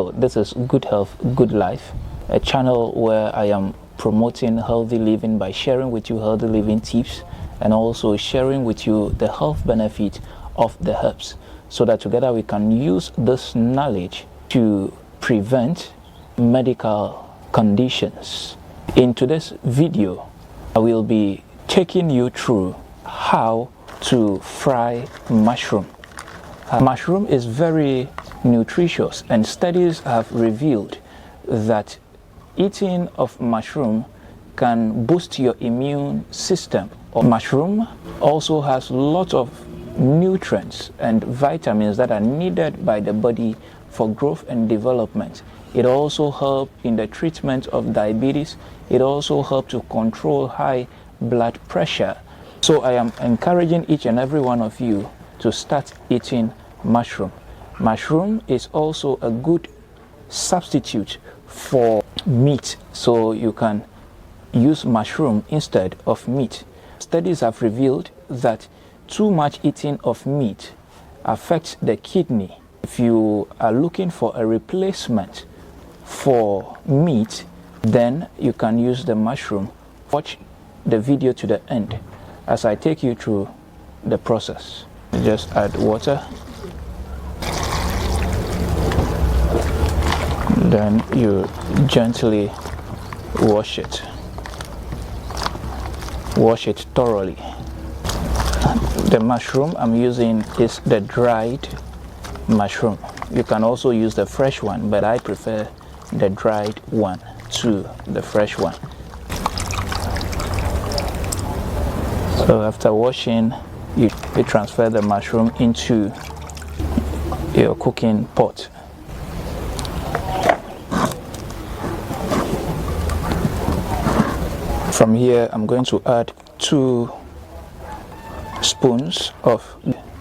Hello, this is Good Health, Good Life, a channel where I am promoting healthy living by sharing with you healthy living tips and also sharing with you the health benefit of the herbs so that together we can use this knowledge to prevent medical conditions. In today's video, I will be taking you through how to fry mushroom. Mushroom is very nutritious, and studies have revealed that eating of mushroom can boost your immune system. Mushroom also has lots of nutrients and vitamins that are needed by the body for growth and development. It also helps in the treatment of diabetes. It also helps to control high blood pressure. So I am encouraging each and every one of you to start eating mushroom. Mushroom is also a good substitute for meat, so you can use mushroom instead of meat. Studies have revealed that too much eating of meat affects the kidney. If you are looking for a replacement for meat, then you can use the mushroom. Watch the video to the end as I take you through the process. Just add water, then you gently wash it thoroughly. The mushroom I'm using is the dried mushroom. You can also use the fresh one, but I prefer the dried one to the fresh one. So after washing, you transfer the mushroom into your cooking pot. From here, I'm going to add 2 spoons of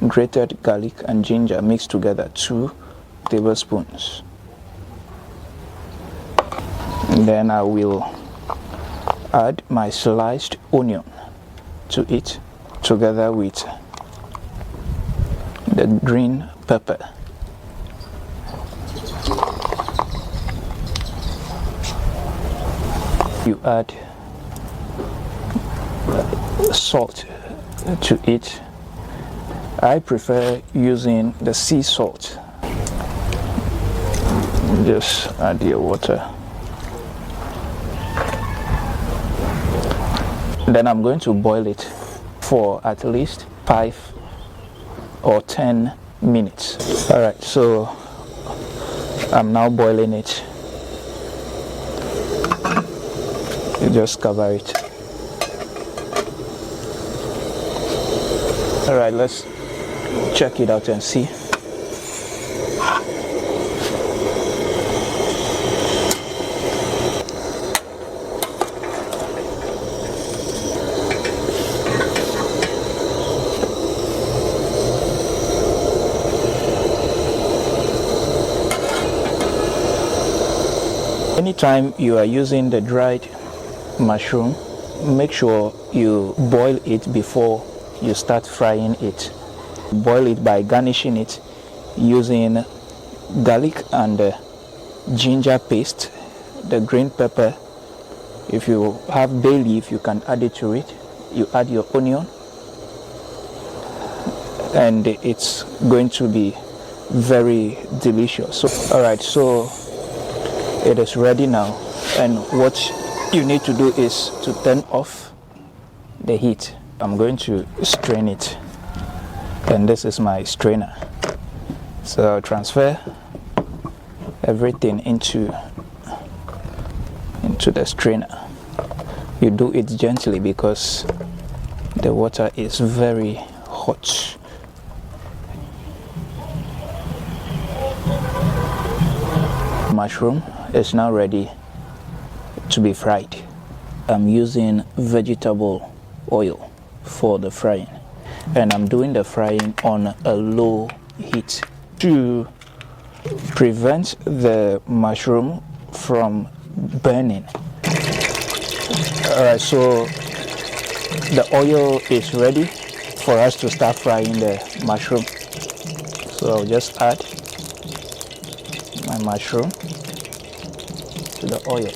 grated garlic and ginger mixed together, 2 tablespoons. And then I will add my sliced onion to it together with the green pepper. You add salt to it. I prefer using the sea salt. Just add your water. Then I'm going to boil it for at least 5 or 10 minutes. Alright, so I'm now boiling it. You just cover it. Alright, let's check it out and see. Anytime you are using the dried mushroom, make sure you boil it before you start frying it. Boil it by garnishing it using garlic and ginger paste, the green pepper. If you have bay leaf, you can add it to it. You add your onion, and it's going to be very delicious. So, alright, so it is ready now, and what you need to do is to turn off the heat. I'm going to strain it, and this is my strainer. So I'll transfer everything into the strainer. You do it gently because the water is very hot. Mushroom is now ready to be fried. I'm using vegetable oil for the frying, and I'm doing the frying on a low heat to prevent the mushroom from burning. Alright, so the oil is ready for us to start frying the mushroom. So I'll just add my mushroom to the oil.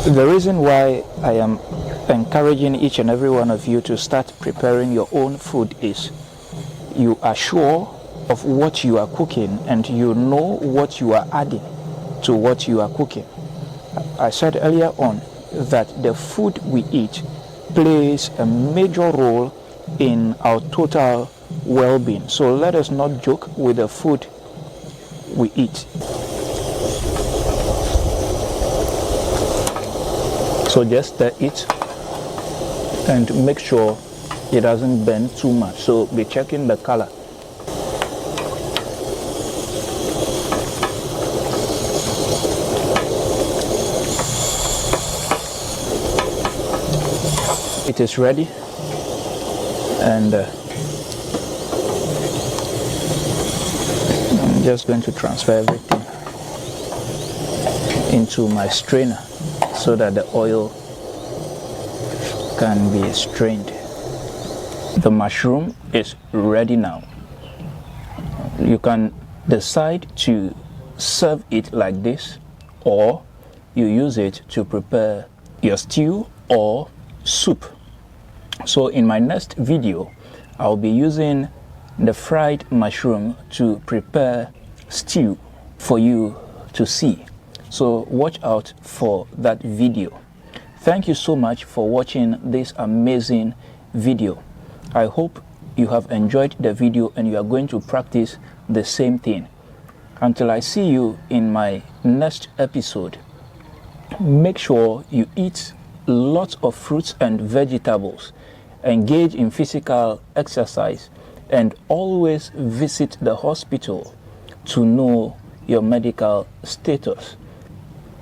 The reason why I am encouraging each and every one of you to start preparing your own food is you are sure of what you are cooking and you know what you are adding to what you are cooking. I said earlier on that the food we eat plays a major role in our total well-being. So let us not joke with the food we eat. So just stir it and make sure it doesn't burn too much. So be checking the color. It is ready, and I'm just going to transfer everything into my strainer so that the oil can be strained. The mushroom is ready now. You can decide to serve it like this, or you use it to prepare your stew or soup. So in my next video, I'll be using the fried mushroom to prepare stew for you to see. So watch out for that video. Thank you so much for watching this amazing video. I hope you have enjoyed the video and you are going to practice the same thing. Until I see you in my next episode, make sure you eat lots of fruits and vegetables, engage in physical exercise, and always visit the hospital to know your medical status.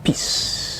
Peace.